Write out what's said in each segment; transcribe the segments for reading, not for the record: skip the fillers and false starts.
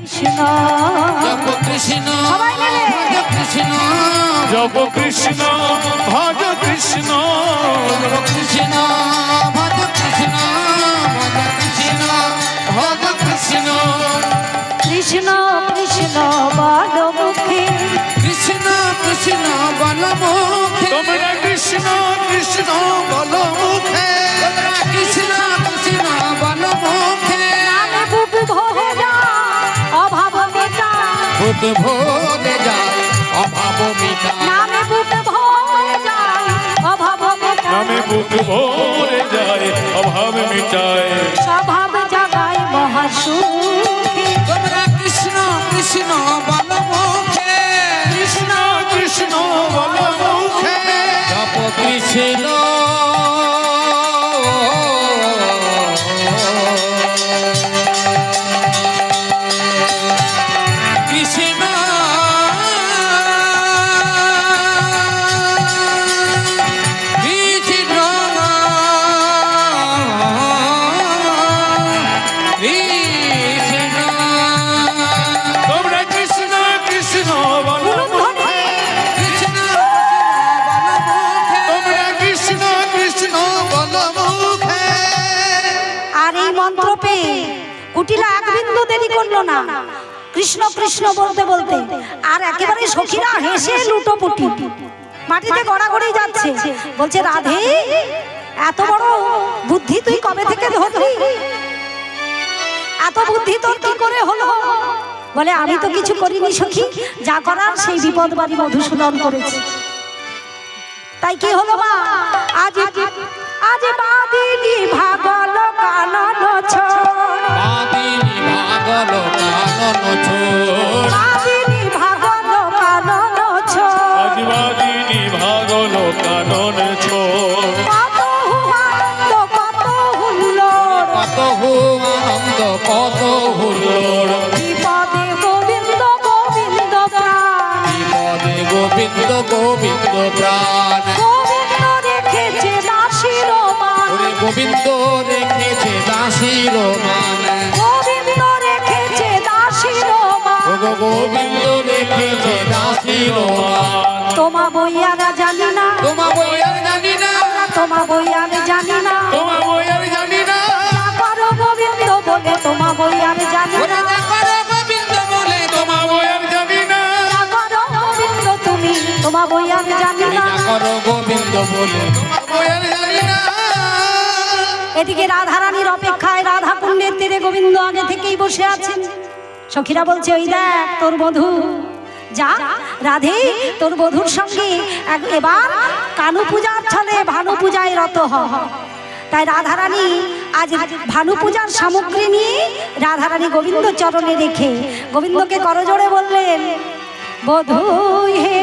কৃষ্ণ জপ কৃষ্ণ সবাই মিলে ভজ কৃষ্ণ জপ কৃষ্ণ ভজ কৃষ্ণ জপ কৃষ্ণ ভজ কৃষ্ণ ভজ কৃষ্ণ ভজ কৃষ্ণ কৃষ্ণ কৃষ্ণ বল মুখে কৃষ্ণ কৃষ্ণ বল মুখে তোমরা কৃষ্ণ কৃষ্ণ বল মুখে কৃষ্ণ কৃষ্ণ বল মুখে নামে বুক ভরে যায় অভাব মেটায় বুক ভরে যায় অভাব মিটায় নামে বুক ভরে যায় অভাব মেটায় নামে বুক ভরে যায় অভাব মিটায় স্বভাব জাগায় মহাসুখে তোমরা কৃষ্ণ কৃষ্ণ বল মুখে কৃষ্ণ কৃষ্ণ বল মুখে জপ কৃষ্ণ কৃষ্ণ কৃষ্ণ কৃষ্ণ তোমরা কৃষ্ণ কৃষ্ণ বল মুখে কৃষ্ণ বল মুখে তোমরা কৃষ্ণ কৃষ্ণ বল মুখে আর এই মন্ত্র পেয়ে কুটিলা এক বিন্দু দেরি করলো না কৃষ্ণ কৃষ্ণ বলতে বলতে আর একেবারে সখীরা হেসে লুটোপুটি মাটিতে গড়াগড়ি যাচ্ছে বলছে রাধে এত বড় বুদ্ধি তুই কবে থেকে ধরলি এত বুদ্ধি তোর কি করে হলো বলে আমি তো কিছু করিনি সখী যা করার সেই বিপদ বাড়ি মধুসূদন করেছে তাই কি হলো মা আজ আজ বাদিনী ভাগল কানন ছোড় বাদিনী ভাগল কানন ছোড় বাদিনী ভাগল কানন ছোড় আজবাদিনী ভাগল কানন ছোড় কত আনন্দ কত হুল্লোড় কত আনন্দ কত হুল্লোড় বিপদে গোবিন্দ গোবিন্দ প্রাণ বিপদে গোবিন্দ গোবিন্দ প্রাণ গোবিন্দ রেখেছে দাসীর মান ওরে গোবিন্দ রেখেছে দাসীর মান গোবিন্দ রেখেছে দাসীর মান ওগো গোবিন্দ রেখেছে দাসীর মান তোমা বইয়ারা জানি না তোমা বইয়ার জানি না তোমা বইয়ারে জানি না তোমার বইয়ার জানি না যা করো গোবিন্দ বলে তোমা বইয়ারে জানি ওরে না দেখো গোবিন্দ বলে তোমার বইয়ার জানি না যা করো গোবিন্দ তুমি তোমা বইয়ারে জানি না যা করো গোবিন্দ বলে তোমা বইয়ার জানি না এদিকে রাধারানীর অপেক্ষায় রাধা কুণ্ডের তীরে গোবিন্দ আগে থেকেই বসে আছেন সখীরা বলছে ওই দেখ তোর বধূ যা রাধে তোর বধূর সঙ্গে এবার কানু পূজার ছলে ভানু পূজায় রত হ তাই রাধারানী আজ ভানু পূজার সামগ্রী নিয়ে রাধারানী গোবিন্দ চরণে রেখে গোবিন্দকে করজোড়ে বললেন বধূ হে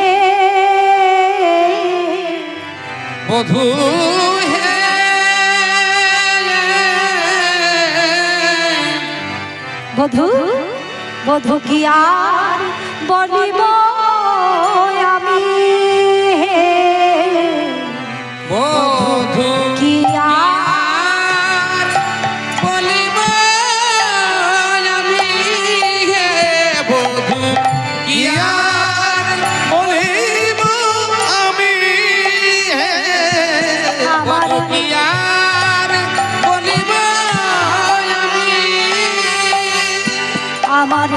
বধূ হে বধূ বধূ কি আর বলিব আমি হে বধূ কি আর আর বলিব আমি হে বধূ কি আর বলিব আমি হে আমার বধূ কি আর বলিব আমি আমার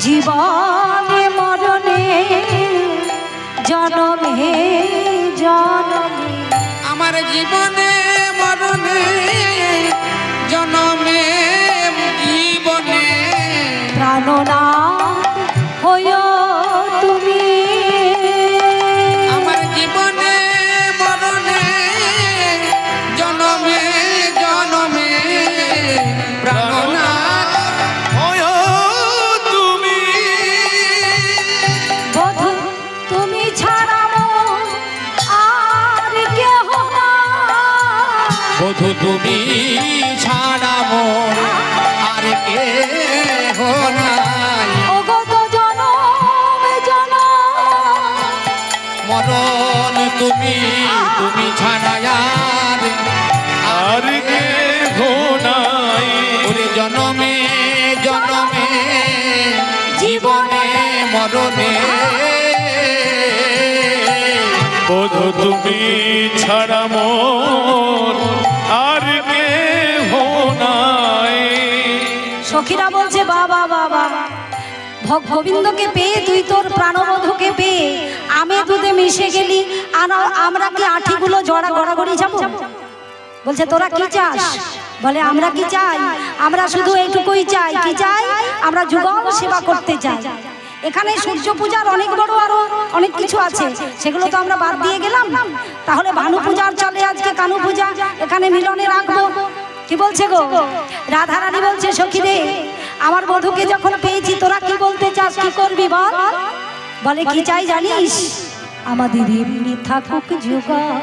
জীবনে মরণে জনমে জনমে আমার জীবনে মরণে জনমে জীবনে প্রাণনাথ হইও তুমি আমার জীবনে মরণে জনমে জনমে প্রাণনাথ হয় তুমি বধূ তুমি ছাড়া মোর আর কেহ নাই। বধূ তুমি ছাড়া মোর আর কেহ নাই ওগো তো জনম জনম মরণ তুমি তুমি ছাড়া আর আর কে নাই ওরে জনমে জনমে মরণে বধূ তুমি ছাড়া মোর আর কেহ নাই। সখীরা বলছে বাবা বাবা, গোবিন্দকে পেয়ে তুই তোর প্রাণবধূকে পেয়ে আমে দুধে মিশে গেলি, আর আমরা কি আঠিগুলো জড়া গড়াগড়ি যাবো? বলছে তোরা কি চাস? বলে আমরা কি চাই? আমরা শুধু এইটুকুই চাই, কি চাই? আমরা যুগল সেবা করতে চাই। এখানে সূর্য পূজার অনেক বড় আরো অনেক কিছু আছে, সেগুলো তো আমরা বাদ দিয়ে গেলাম। তাহলে ভানু পূজার চলে আজকে কানু পূজা, এখানে মিলনে রাখবো। কি বলছে গো রাধারানী? বলছে সখী রে, আমার বধূকে যখন পেয়েছি তোরা কি বলতে চাস, কি করবি বল? বলে কি চাই জানিস? আমাদের এমনি থাকুক যুগল,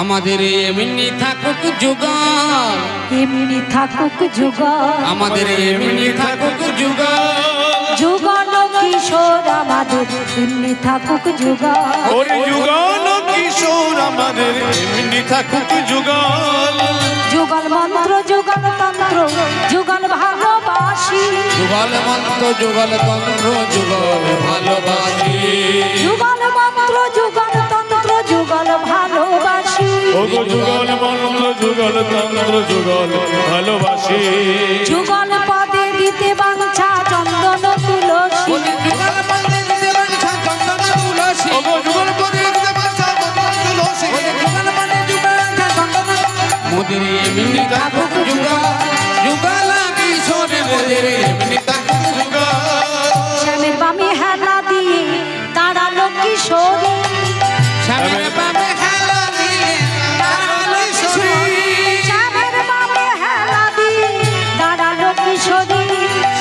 আমাদের এমনি থাকুক যুগল, এমনি থাকুক যুগল, আমাদের এমনি থাকুক যুগল, যুগল কিশোর আমাদের এমনি থাকুক যুগল। ওরে যুগল কিশোর আমাদের এমনি থাকুক যুগল, যুগল মন্ত্র যুগল তন্ত্র যুগল ভালোবাসি, যুগল মন্ত্র যুগল তন্ত্র যুগল ভালোবাসি, যুগল মন্ত্র যুগল তন্ত্র যুগল ভালোবাসি, ওগো যুগল মন্ত্র যুগল তন্ত্র যুগল ভালোবাসি, যুগল পদে দিতে বাঞ্ছা চন্দন তুলসী, যুগল পদে দিতে বাঞ্ছা চন্দন তুলসী, ওগো যুগল পদে দিতে বাঞ্ছা চন্দন তুলসী, যুগল পদে দিতে বাঞ্ছা চন্দন মোদের এমনি থাকুক যুগল, যুগল কিশোরের মোদের এমনি থাকুক যুগল, শ্যামের বামে হেলা দিয়ে দাঁড়ালো কিশোরী, শ্যামের বামে হেলা দিয়ে দাঁড়ালো কিশোরী, শ্যামের বামে হেলা দিয়ে দাঁড়ালো কিশোরী,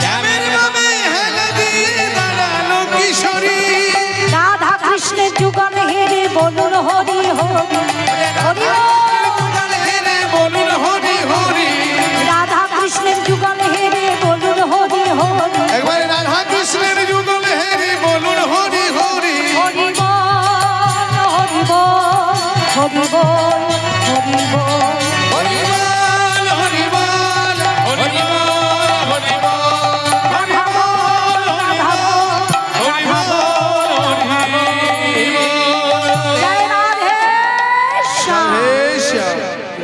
শ্যামের বামে হেলা দিয়ে দাঁড়ালো কিশোরী, রাধা কৃষ্ণের যুগল হেরে বলুন হরি হরি হরি যুগল হেরে বলুন হরি হরি, রাধা কৃষ্ণের যুগল হেরে বলুন হরি হরি একবার রাধা কৃষ্ণের যুগল হেরে বলুন হরি হরি, হরি বল হরি বল হরি বল হরি বল হরি বল